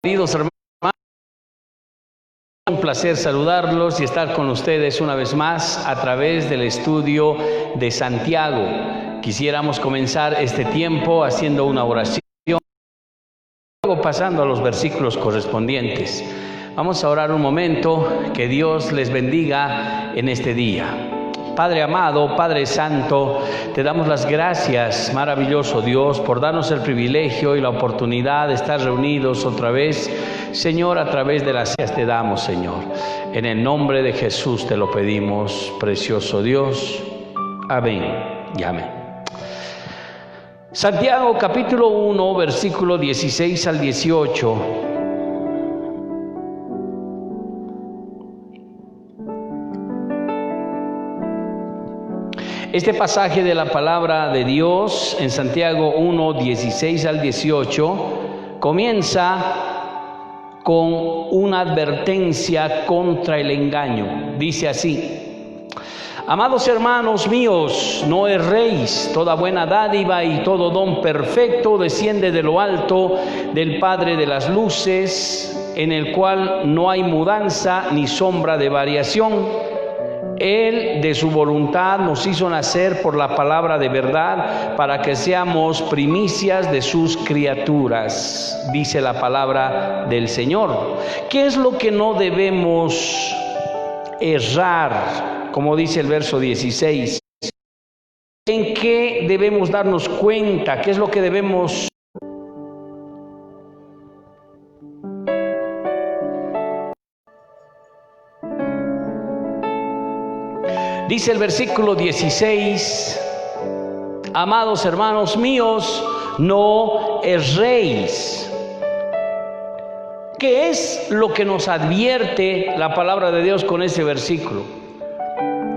Queridos hermanos, un placer saludarlos y estar con ustedes una vez más a través del estudio de Santiago. Quisiéramos comenzar este tiempo haciendo una oración, luego pasando a los versículos correspondientes. Vamos a orar un momento, que Dios les bendiga en este día. Padre amado, Padre Santo, te damos las gracias, maravilloso Dios, por darnos el privilegio y la oportunidad de estar reunidos otra vez. Señor, a través de las te damos, Señor. En el nombre de Jesús te lo pedimos, precioso Dios. Amén y amén. Santiago capítulo 1, versículo 16 al 18. Este pasaje de la palabra de Dios en Santiago 1, 16 al 18 comienza con una advertencia contra el engaño. Dice así: amados hermanos míos, no erréis, toda buena dádiva y todo don perfecto desciende de lo alto, del Padre de las luces, en el cual no hay mudanza ni sombra de variación. Él de su voluntad nos hizo nacer por la palabra de verdad, para que seamos primicias de sus criaturas, dice la palabra del Señor. ¿Qué es lo que no debemos errar? Como dice el verso 16. ¿En qué debemos darnos cuenta? ¿Qué es lo que debemos? Dice el versículo 16: amados hermanos míos, no erréis. ¿Qué es lo que nos advierte la palabra de Dios con ese versículo?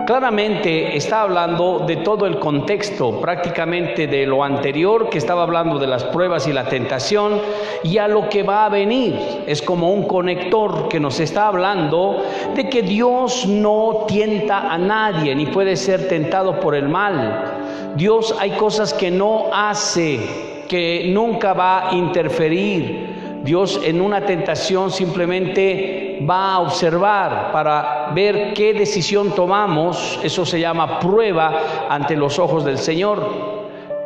Claramente está hablando de todo el contexto, prácticamente de lo anterior, que estaba hablando de las pruebas y la tentación, y a lo que va a venir. Es como un conector que nos está hablando de que Dios no tienta a nadie, ni puede ser tentado por el mal. Dios hay cosas que no hace, que nunca va a interferir. Dios en una tentación simplemente va a observar para ver qué decisión tomamos. Eso se llama prueba ante los ojos del Señor.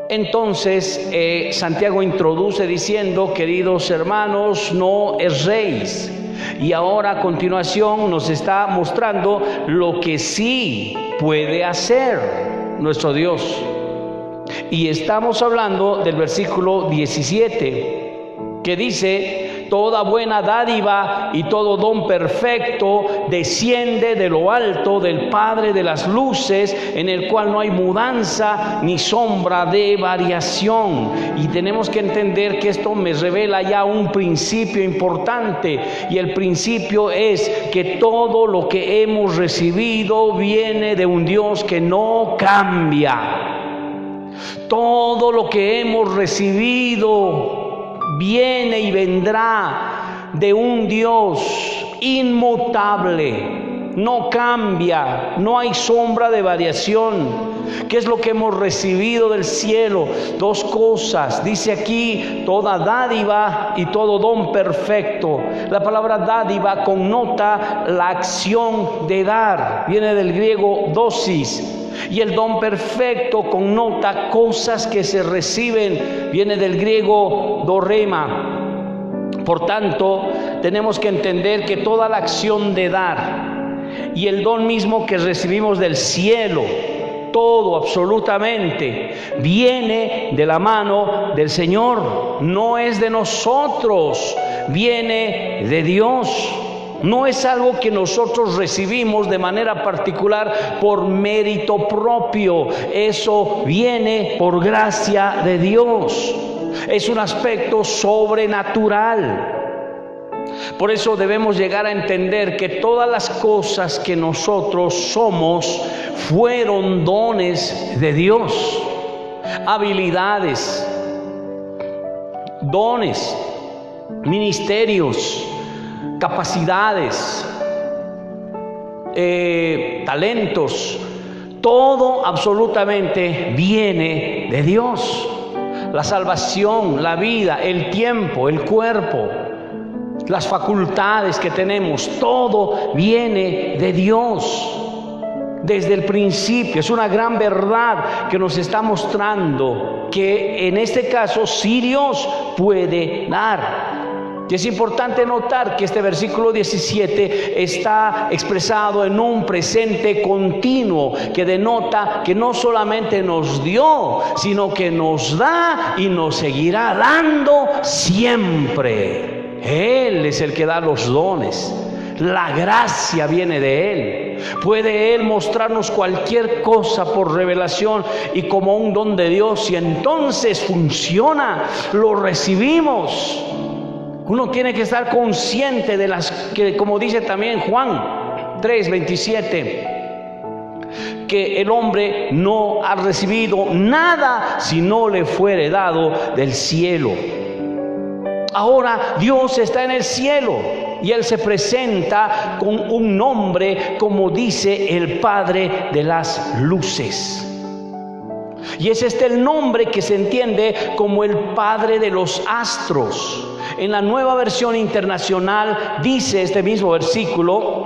Entonces Santiago introduce diciendo: queridos hermanos, no erréis. Y ahora a continuación nos está mostrando lo que sí puede hacer nuestro Dios. Y estamos hablando del versículo 17, que dice: toda buena dádiva y todo don perfecto desciende de lo alto, del Padre de las luces, en el cual no hay mudanza ni sombra de variación. Y tenemos que entender que esto me revela ya un principio importante, y el principio es que todo lo que hemos recibido viene de un Dios que no cambia. Todo lo que hemos recibido viene y vendrá de un Dios inmutable, no cambia, no hay sombra de variación. ¿Qué es lo que hemos recibido del cielo? Dos cosas. Dice aquí: toda dádiva y todo don perfecto. La palabra dádiva connota la acción de dar, viene del griego dosis. Y el don perfecto connota cosas que se reciben, viene del griego dorema. Por tanto, tenemos que entender que toda la acción de dar y el don mismo que recibimos del cielo, todo absolutamente viene de la mano del Señor. No es de nosotros, viene de Dios. No es algo que nosotros recibimos de manera particular por mérito propio. Eso viene por gracia de Dios. Es un aspecto sobrenatural. Por eso debemos llegar a entender que todas las cosas que nosotros somos fueron dones de Dios. Habilidades, dones, ministerios, capacidades, talentos, todo absolutamente viene de Dios. La salvación, la vida, el tiempo, el cuerpo, las facultades que tenemos, todo viene de Dios. Desde el principio, es una gran verdad que nos está mostrando que en este caso sí Dios puede dar. Y es importante notar que este versículo 17 está expresado en un presente continuo que denota que no solamente nos dio, sino que nos da y nos seguirá dando siempre. Él es el que da los dones. La gracia viene de Él. Puede Él mostrarnos cualquier cosa por revelación y como un don de Dios, y entonces funciona, lo recibimos. Uno tiene que estar consciente de las que, como dice también Juan 3:27, que el hombre no ha recibido nada si no le fuere dado del cielo. Ahora Dios está en el cielo y Él se presenta con un nombre, como dice el Padre de las luces. Y es este el nombre que se entiende como el Padre de los astros. En la Nueva Versión Internacional dice este mismo versículo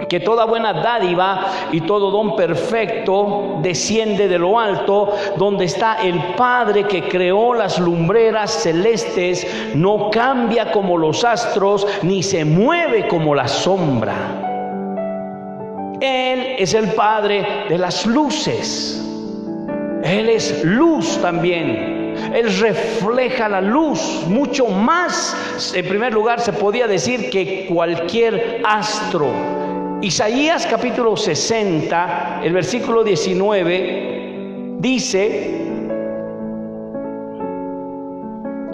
que toda buena dádiva y todo don perfecto desciende de lo alto, donde está el Padre que creó las lumbreras celestes, no cambia como los astros, ni se mueve como la sombra. Él es el Padre de las luces. Él es luz también. Él refleja la luz mucho más, en primer lugar se podía decir, que cualquier astro. Isaías capítulo 60, el versículo 19 dice,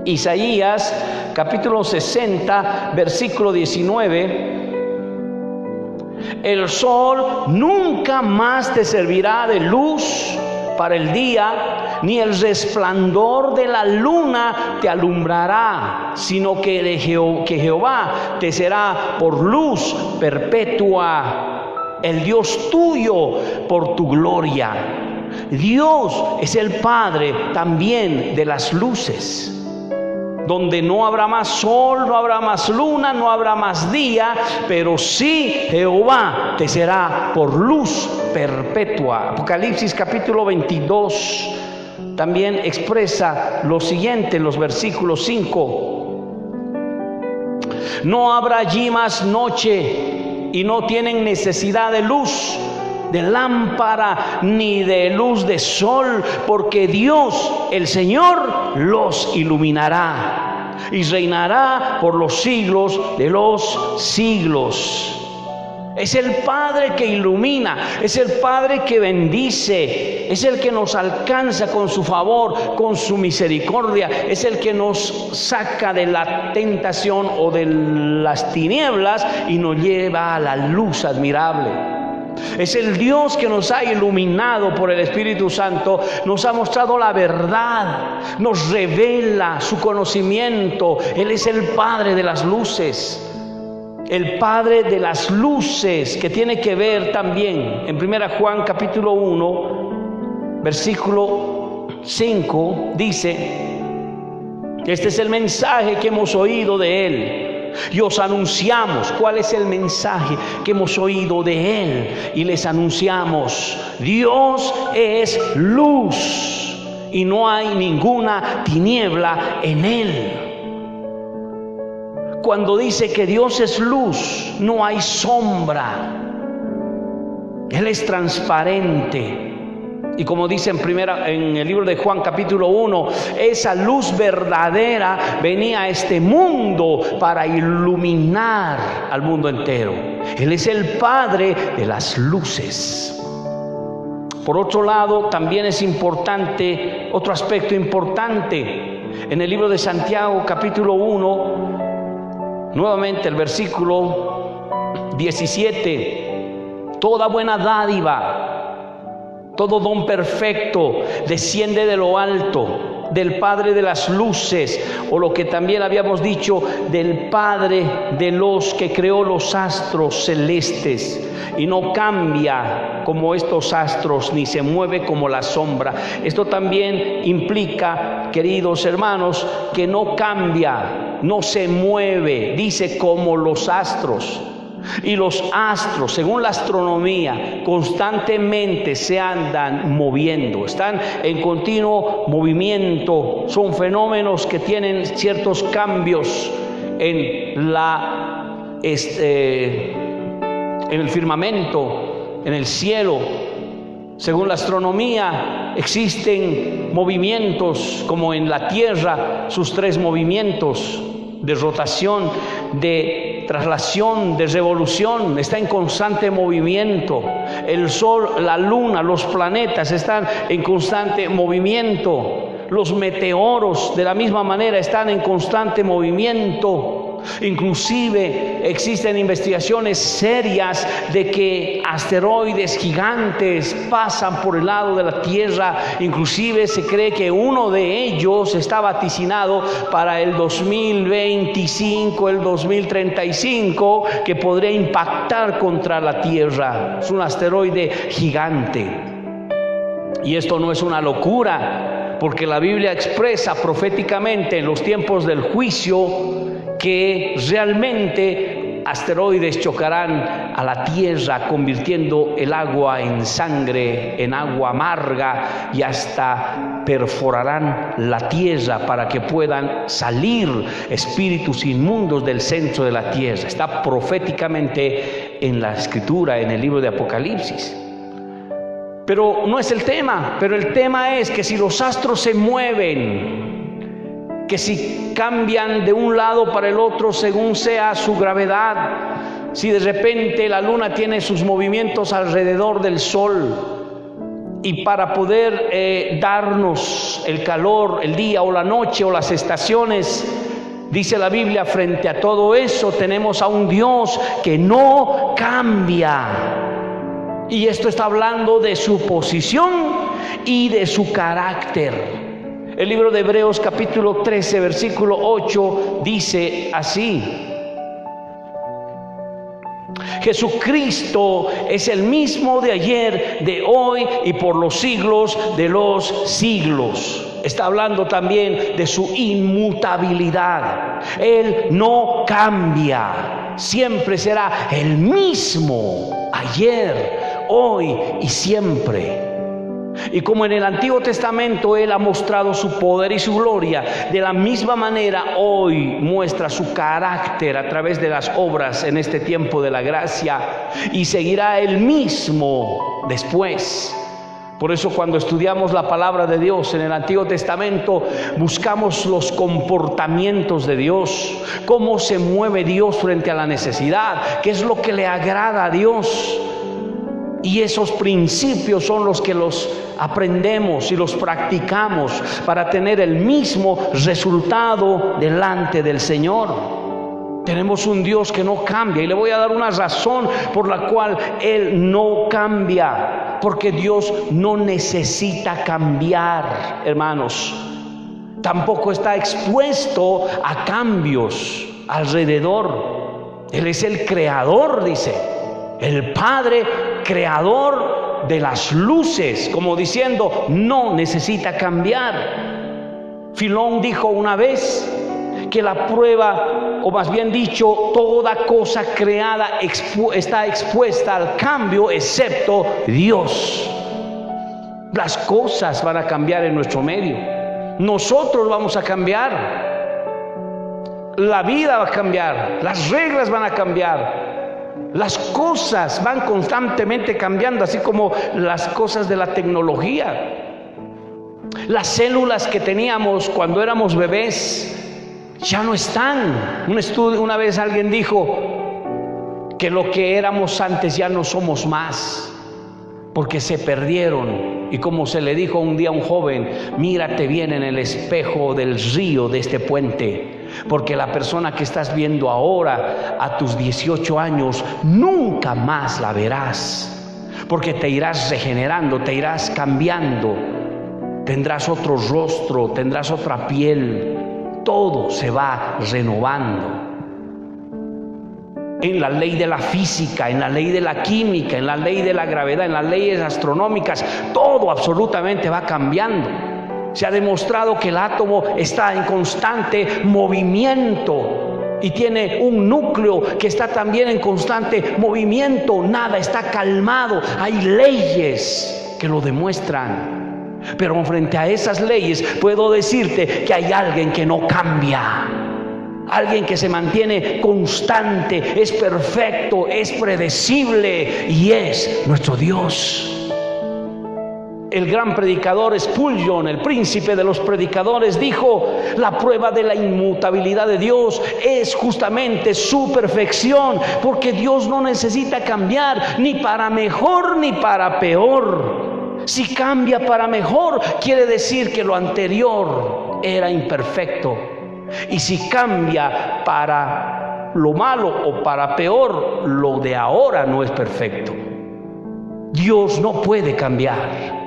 Isaías capítulo 60, versículo 19: el sol nunca más te servirá de luz para el día, ni el resplandor de la luna te alumbrará, sino que Jehová te será por luz perpetua, el Dios tuyo por tu gloria. Dios es el Padre también de las luces, donde no habrá más sol, no habrá más luna, no habrá más día, pero sí Jehová te será por luz perpetua. Apocalipsis capítulo 22 también expresa lo siguiente en los versículos 5: no habrá allí más noche, y no tienen necesidad de luz, de lámpara, ni de luz de sol, porque Dios, el Señor, los iluminará y reinará por los siglos de los siglos. Es el Padre que ilumina, es el Padre que bendice, es el que nos alcanza con su favor, con su misericordia, es el que nos saca de la tentación o de las tinieblas y nos lleva a la luz admirable. Es el Dios que nos ha iluminado por el Espíritu Santo, nos ha mostrado la verdad, nos revela su conocimiento. Él es el Padre de las luces. El Padre de las luces, que tiene que ver también en 1 Juan capítulo 1 versículo 5, dice: este es el mensaje que hemos oído de Él y os anunciamos. ¿Cuál es el mensaje que hemos oído de Él y les anunciamos? Dios es luz y no hay ninguna tiniebla en Él. Cuando dice que Dios es luz, no hay sombra. Él es transparente. Y como dice en el libro de Juan capítulo 1, esa luz verdadera venía a este mundo para iluminar al mundo entero. Él es el Padre de las luces. Por otro lado, también es importante, otro aspecto importante, en el libro de Santiago capítulo 1, nuevamente el versículo 17: toda buena dádiva, todo don perfecto desciende de lo alto, del Padre de las luces, o lo que también habíamos dicho, del Padre de los que creó los astros celestes, y no cambia como estos astros, ni se mueve como la sombra. Esto también implica, queridos hermanos, que no cambia, no se mueve, dice como los astros. Y los astros, según la astronomía, constantemente se andan moviendo, están en continuo movimiento, son fenómenos que tienen ciertos cambios en el firmamento, en el cielo. Según la astronomía, existen movimientos como en la Tierra, sus 3 movimientos de rotación, de traslación, de revolución, está en constante movimiento. El Sol, la Luna, los planetas están en constante movimiento. Los meteoros de la misma manera están en constante movimiento. Inclusive existen investigaciones serias de que asteroides gigantes pasan por el lado de la Tierra. Inclusive se cree que uno de ellos está vaticinado para el 2025, el 2035, que podría impactar contra la Tierra. Es un asteroide gigante. Y esto no es una locura, porque la Biblia expresa proféticamente en los tiempos del juicio que realmente asteroides chocarán a la tierra, convirtiendo el agua en sangre, en agua amarga, y hasta perforarán la tierra para que puedan salir espíritus inmundos del centro de la tierra. Está proféticamente en la Escritura, en el libro de Apocalipsis. Pero no es el tema, pero el tema es que si los astros se mueven, que si cambian de un lado para el otro según sea su gravedad, si de repente la luna tiene sus movimientos alrededor del sol, y para poder darnos el calor, el día o la noche o las estaciones, dice la Biblia, frente a todo eso tenemos a un Dios que no cambia. Y esto está hablando de su posición y de su carácter. El libro de Hebreos capítulo 13 versículo 8 dice así: Jesucristo es el mismo de ayer, de hoy y por los siglos de los siglos. Está hablando también de su inmutabilidad. Él no cambia, siempre será el mismo ayer, hoy y siempre. Y como en el Antiguo Testamento Él ha mostrado su poder y su gloria, de la misma manera hoy muestra su carácter a través de las obras en este tiempo de la gracia, y seguirá Él mismo después. Por eso cuando estudiamos la palabra de Dios en el Antiguo Testamento, buscamos los comportamientos de Dios, cómo se mueve Dios frente a la necesidad, qué es lo que le agrada a Dios. Y esos principios son los que los aprendemos y los practicamos para tener el mismo resultado delante del Señor. Tenemos un Dios que no cambia, y le voy a dar una razón por la cual Él no cambia. Porque Dios no necesita cambiar, hermanos. Tampoco está expuesto a cambios alrededor. Él es el creador, dice. El Padre creador de las luces, como diciendo, no necesita cambiar. Filón dijo una vez que la prueba, o más bien dicho, toda cosa creada está expuesta al cambio, excepto Dios. Las cosas van a cambiar en nuestro medio. Nosotros vamos a cambiar. La vida va a cambiar. Las reglas van a cambiar. Las cosas van constantemente cambiando, así como las cosas de la tecnología. Las células que teníamos cuando éramos bebés ya no están. Una vez alguien dijo que lo que éramos antes ya no somos más, porque se perdieron. Y como se le dijo un día a un joven: mírate bien en el espejo del río de este puente, porque la persona que estás viendo ahora a tus 18 años nunca más la verás, porque te irás regenerando, te irás cambiando. tendrás otro rostro, tendrás otra piel. Todo se va renovando. En la ley de la física, en la ley de la química, en la ley de la gravedad, en las leyes astronómicas, todo absolutamente va cambiando. Se ha demostrado que el átomo está en constante movimiento y tiene un núcleo que está también en constante movimiento. Nada está calmado. Hay leyes que lo demuestran. Pero frente a esas leyes puedo decirte que hay alguien que no cambia. Alguien que se mantiene constante, es perfecto, es predecible y es nuestro Dios. El gran predicador Spurgeon, el príncipe de los predicadores, dijo: la prueba de la inmutabilidad de Dios es justamente su perfección, porque Dios no necesita cambiar ni para mejor ni para peor. Si cambia para mejor, quiere decir que lo anterior era imperfecto. Y si cambia para lo malo o para peor, lo de ahora no es perfecto. Dios no puede cambiar.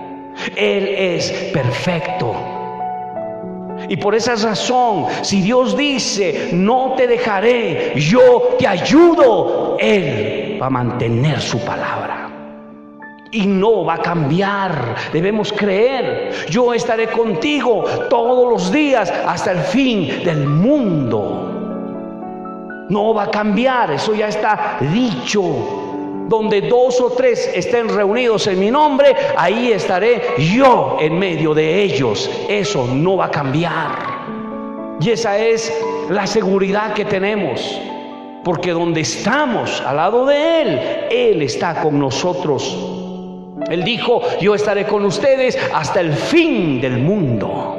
Él es perfecto. Y por esa razón, si Dios dice: no te dejaré, yo te ayudo, Él va a mantener su palabra. Y no va a cambiar. Debemos creer: yo estaré contigo todos los días hasta el fin del mundo. No va a cambiar, eso ya está dicho. Donde 2 o 3 estén reunidos en mi nombre, ahí estaré yo en medio de ellos. Eso no va a cambiar. Y esa es la seguridad que tenemos, porque donde estamos al lado de Él, Él está con nosotros. Él dijo: yo estaré con ustedes hasta el fin del mundo.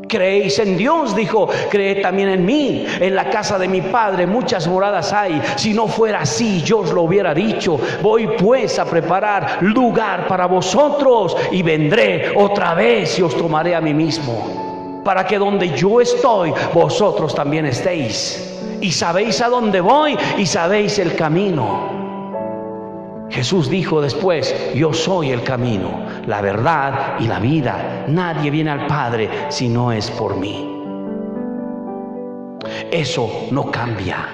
¿Creéis en Dios? Dijo: creed también en mí. En la casa de mi Padre muchas moradas hay. Si no fuera así, yo os lo hubiera dicho. Voy pues a preparar lugar para vosotros, y vendré otra vez y os tomaré a mí mismo, para que donde yo estoy, vosotros también estéis. Y sabéis a dónde voy, y sabéis el camino. Jesús dijo después: yo soy el camino, la verdad y la vida. Nadie viene al Padre si no es por mí. Eso no cambia.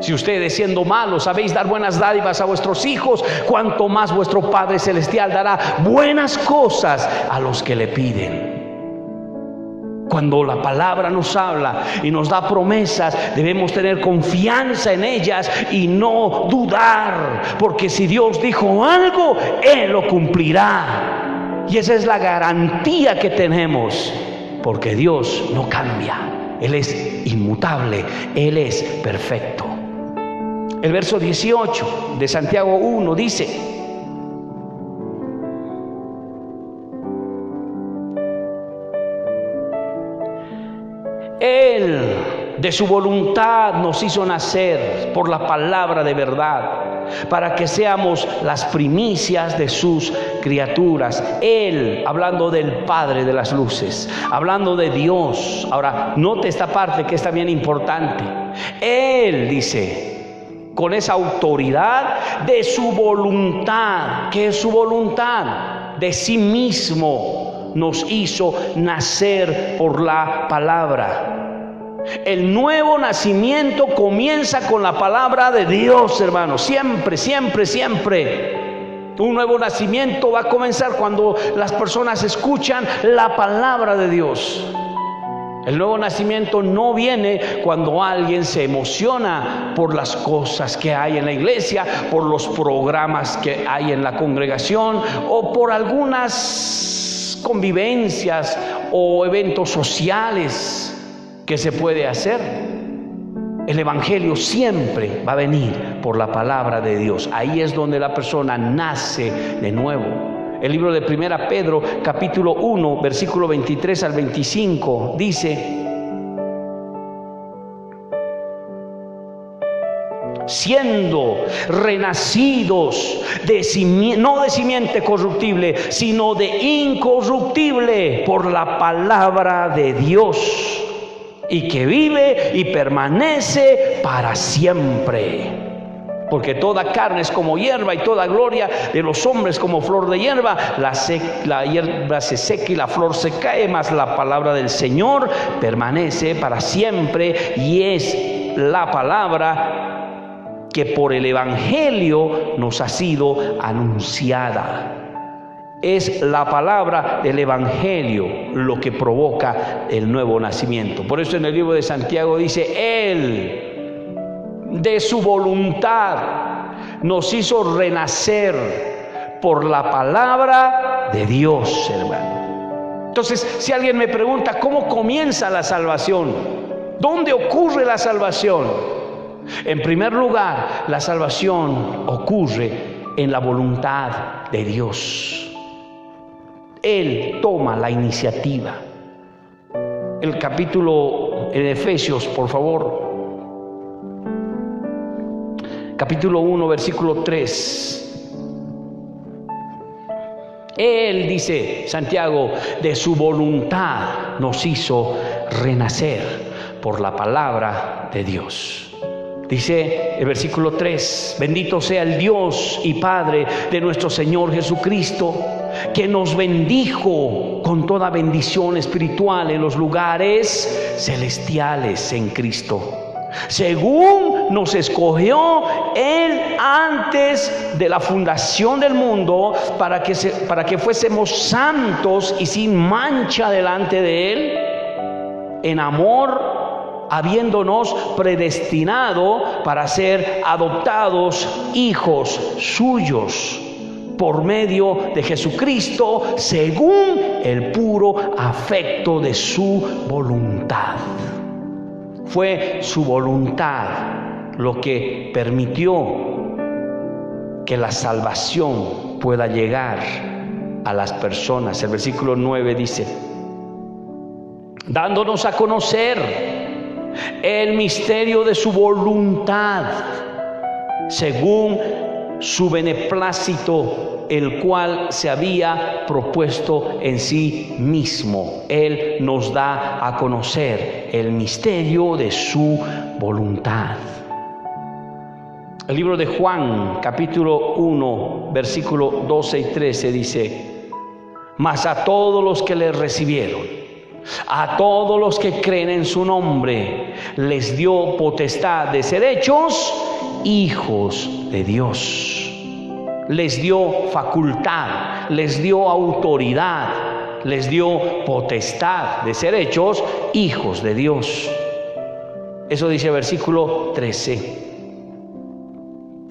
Si ustedes, siendo malos, sabéis dar buenas dádivas a vuestros hijos, cuánto más vuestro Padre Celestial dará buenas cosas a los que le piden. Cuando la palabra nos habla y nos da promesas, debemos tener confianza en ellas y no dudar, porque si Dios dijo algo, Él lo cumplirá. Y esa es la garantía que tenemos, porque Dios no cambia. Él es inmutable, Él es perfecto. El verso 18 de Santiago 1 dice: Él de su voluntad nos hizo nacer por la palabra de verdad, para que seamos las primicias de sus criaturas. Él, hablando del Padre de las luces, hablando de Dios. Ahora, note esta parte que es también importante. Él dice, con esa autoridad de su voluntad. ¿Qué es su voluntad? De sí mismo nos hizo nacer por la palabra. El nuevo nacimiento comienza con la palabra de Dios, hermanos. Siempre, siempre, siempre. Un nuevo nacimiento va a comenzar cuando las personas escuchan la palabra de Dios. El nuevo nacimiento no viene cuando alguien se emociona por las cosas que hay en la iglesia, por los programas que hay en la congregación o por algunas convivencias o eventos sociales que se puede hacer. El evangelio siempre va a venir por la palabra de Dios. Ahí es donde la persona nace de nuevo. El libro de 1 Pedro, capítulo 1, versículo 23 al 25, dice: siendo renacidos no de simiente corruptible, sino de incorruptible, por la palabra de Dios, y que vive y permanece para siempre. porque toda carne es como hierba y toda gloria de los hombres como flor de hierba. La hierba se seca y la flor se cae, mas la palabra del Señor permanece para siempre. Y es la palabra que por el Evangelio nos ha sido anunciada. Es la palabra del Evangelio lo que provoca el nuevo nacimiento. Por eso en el libro de Santiago dice: Él de su voluntad nos hizo renacer por la palabra de Dios, hermano. Entonces, si alguien me pregunta cómo comienza la salvación, ¿dónde ocurre la salvación? En primer lugar, la salvación ocurre en la voluntad de Dios. Él toma la iniciativa. El capítulo en Efesios, por favor. Capítulo 1, versículo 3. Él, dice Santiago, de su voluntad nos hizo renacer por la palabra de Dios. Dice el versículo 3: bendito sea el Dios y Padre de nuestro Señor Jesucristo, que nos bendijo con toda bendición espiritual en los lugares celestiales en Cristo, según nos escogió Él antes de la fundación del mundo, para que fuésemos santos y sin mancha delante de Él, en amor, habiéndonos predestinado para ser adoptados hijos suyos por medio de Jesucristo, según el puro afecto de su voluntad. Fue su voluntad lo que permitió que la salvación pueda llegar a las personas. El versículo 9 dice: dándonos a conocer el misterio de su voluntad, según su beneplácito, el cual se había propuesto en sí mismo. Él nos da a conocer el misterio de su voluntad. El libro de Juan, capítulo 1, versículo 12 y 13 dice: mas a todos los que le recibieron, a todos los que creen en su nombre, les dio potestad de ser hechos hijos de Dios. Les dio facultad, les dio autoridad, les dio potestad de ser hechos hijos de Dios. Eso dice el versículo 13.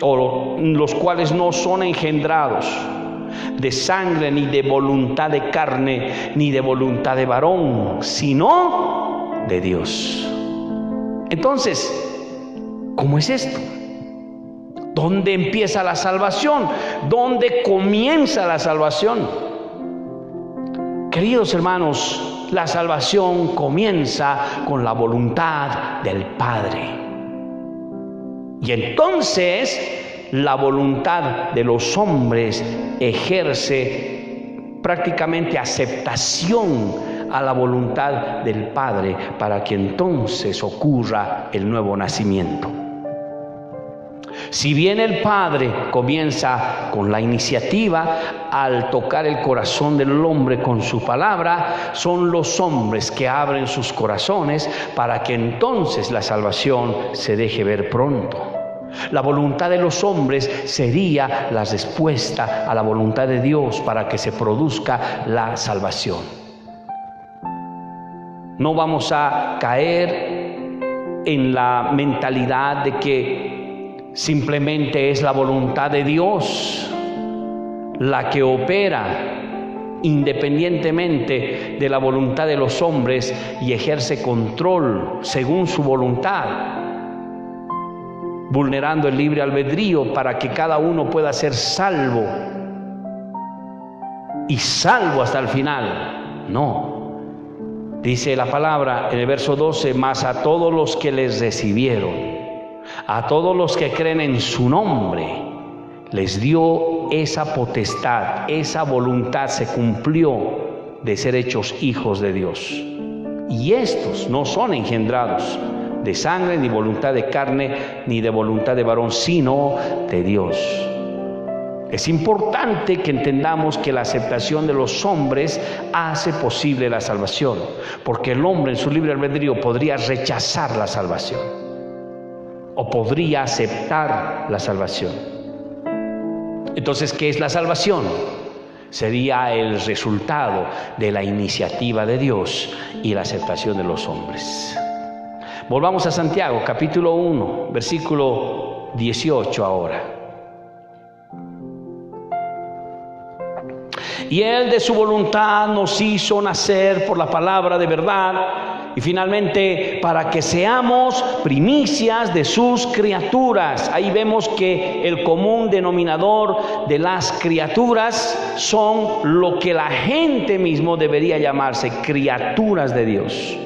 O los cuales no son engendrados de sangre, ni de voluntad de carne, ni de voluntad de varón, sino de Dios. Entonces, ¿cómo es esto? ¿Dónde empieza la salvación? ¿Dónde comienza la salvación? Queridos hermanos, la salvación comienza con la voluntad del Padre. Y entonces la voluntad de los hombres ejerce prácticamente aceptación a la voluntad del Padre, para que entonces ocurra el nuevo nacimiento. Si bien el Padre comienza con la iniciativa al tocar el corazón del hombre con su palabra, son los hombres que abren sus corazones para que entonces la salvación se deje ver pronto. La voluntad de los hombres sería la respuesta a la voluntad de Dios para que se produzca la salvación. No vamos a caer en la mentalidad de que simplemente es la voluntad de Dios la que opera independientemente de la voluntad de los hombres y ejerce control según su voluntad, vulnerando el libre albedrío para que cada uno pueda ser salvo y salvo hasta el final. No. Dice la palabra en el verso 12: mas a todos los que les recibieron, a todos los que creen en su nombre, les dio esa potestad, esa voluntad se cumplió de ser hechos hijos de Dios. Y estos no son engendrados de sangre, ni voluntad de carne, ni de voluntad de varón, sino de Dios. Es importante que entendamos que la aceptación de los hombres hace posible la salvación, porque el hombre en su libre albedrío podría rechazar la salvación o podría aceptar la salvación. Entonces, ¿qué es la salvación? Sería el resultado de la iniciativa de Dios y la aceptación de los hombres. Volvamos a Santiago, capítulo 1, versículo 18 ahora. Y Él de su voluntad nos hizo nacer por la palabra de verdad, y finalmente para que seamos primicias de sus criaturas. Ahí vemos que el común denominador de las criaturas son lo que la gente mismo debería llamarse criaturas de Dios.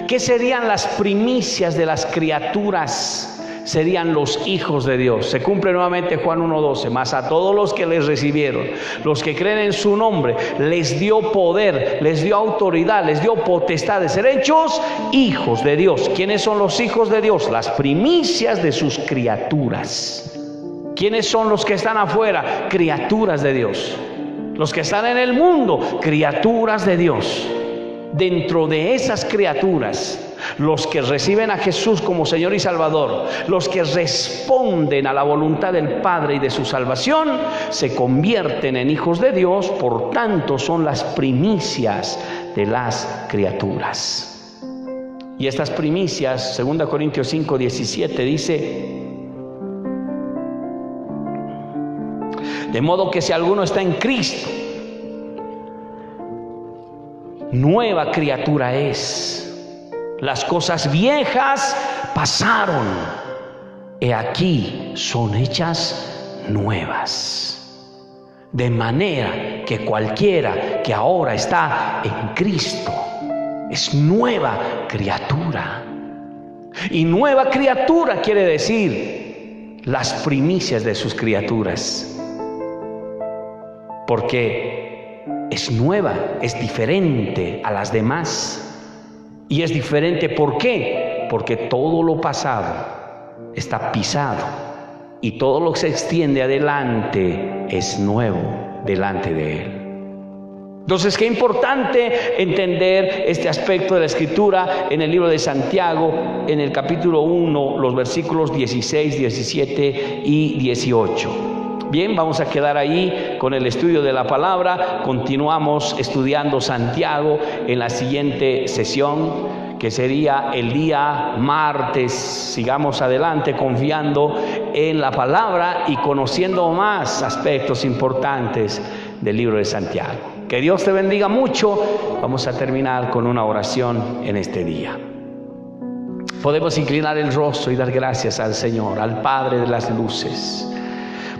¿Qué serían las primicias de las criaturas? Serían los hijos de Dios. Se cumple nuevamente Juan 1:12. Mas a todos los que les recibieron, los que creen en su nombre, les dio poder, les dio autoridad, les dio potestad de ser hechos hijos de Dios. ¿Quiénes son los hijos de Dios? Las primicias de sus criaturas. ¿Quiénes son los que están afuera? Criaturas de Dios. Los que están en el mundo, criaturas de Dios. Dentro de esas criaturas, los que reciben a Jesús como Señor y Salvador, los que responden a la voluntad del Padre y de su salvación, se convierten en hijos de Dios. Por tanto, son las primicias de las criaturas. Y estas primicias, 2 Corintios 5:17 dice: de modo que si alguno está en Cristo, nueva criatura es. Las cosas viejas pasaron, he aquí son hechas nuevas. De manera que cualquiera que ahora está en Cristo es nueva criatura. Y nueva criatura quiere decir las primicias de sus criaturas. Porque es nueva, es diferente a las demás. Y es diferente, ¿por qué? Porque todo lo pasado está pisado y todo lo que se extiende adelante es nuevo delante de Él. Entonces, qué importante entender este aspecto de la Escritura en el libro de Santiago, en el capítulo 1, los versículos 16, 17 y 18. Bien, vamos a quedar ahí con el estudio de la palabra. Continuamos estudiando Santiago en la siguiente sesión, que sería el día martes. Sigamos adelante confiando en la palabra y conociendo más aspectos importantes del libro de Santiago. Que Dios te bendiga mucho. Vamos a terminar con una oración en este día. Podemos inclinar el rostro y dar gracias al Señor, al Padre de las luces.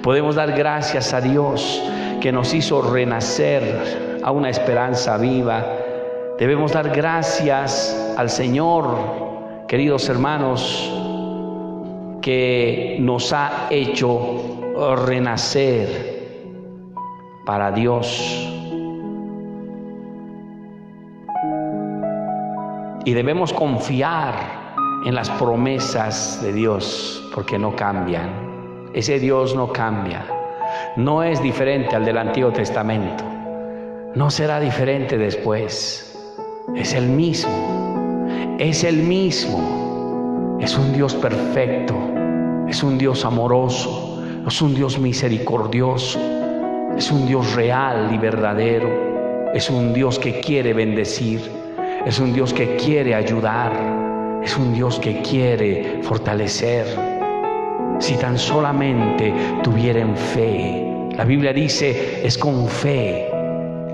Podemos dar gracias a Dios que nos hizo renacer a una esperanza viva. Debemos dar gracias al Señor, queridos hermanos, que nos ha hecho renacer para Dios. Y debemos confiar en las promesas de Dios, porque no cambian. Ese Dios no cambia, no es diferente al del Antiguo Testamento, no será diferente después. Es el mismo, es el mismo. Es un Dios perfecto, es un Dios amoroso, es un Dios misericordioso, es un Dios real y verdadero, es un Dios que quiere bendecir, es un Dios que quiere ayudar, es un Dios que quiere fortalecer. Si tan solamente tuvieran fe. La Biblia dice, es con fe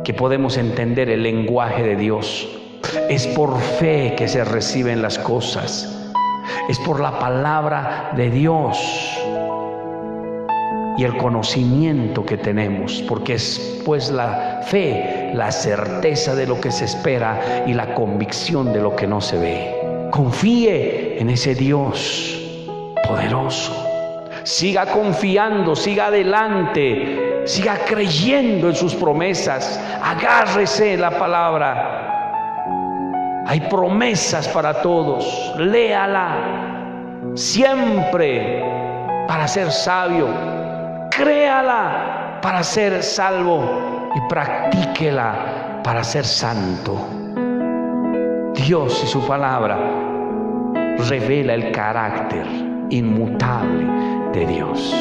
que podemos entender el lenguaje de Dios. Es por fe que se reciben las cosas. Es por la palabra de Dios y el conocimiento que tenemos, porque es pues la fe, la certeza de lo que se espera y la convicción de lo que no se ve. Confíe en ese Dios poderoso. Siga confiando, siga adelante, siga creyendo en sus promesas. Agárrese la palabra Hay promesas para todos. Léala siempre para ser sabio. Créala para ser salvo y practíquela para ser santo. Dios y su palabra revela el carácter inmutable de Dios.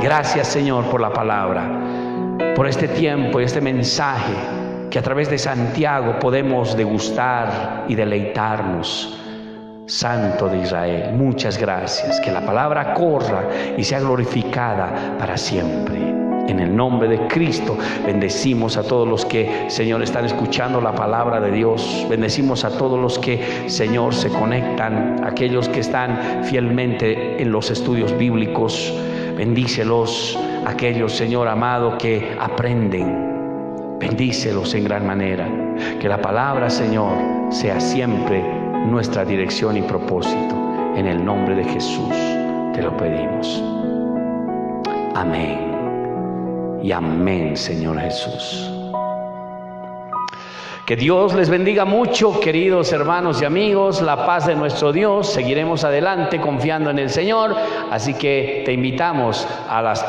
Gracias, Señor, por la palabra, por este tiempo y este mensaje que a través de Santiago podemos degustar y deleitarnos. Santo de Israel, muchas gracias. Que la palabra corra y sea glorificada para siempre. En el nombre de Cristo, bendecimos a todos los que, Señor, están escuchando la palabra de Dios. Bendecimos a todos los que, Señor, se conectan, aquellos que están fielmente en los estudios bíblicos. Bendícelos, aquellos, Señor amado, que aprenden. Bendícelos en gran manera. Que la palabra, Señor, sea siempre nuestra dirección y propósito. En el nombre de Jesús te lo pedimos. Amén. Y amén, Señor Jesús. Que Dios les bendiga mucho, queridos hermanos y amigos. La paz de nuestro Dios. Seguiremos adelante confiando en el Señor. Así que te invitamos a las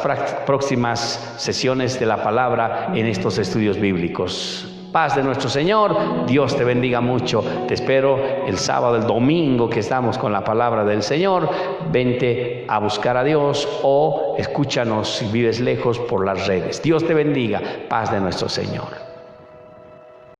próximas sesiones de la palabra en estos estudios bíblicos. Paz de nuestro Señor. Dios te bendiga mucho. Te espero el sábado, el domingo que estamos con la palabra del Señor. Vente a buscar a Dios o escúchanos si vives lejos por las redes. Dios te bendiga. Paz de nuestro Señor.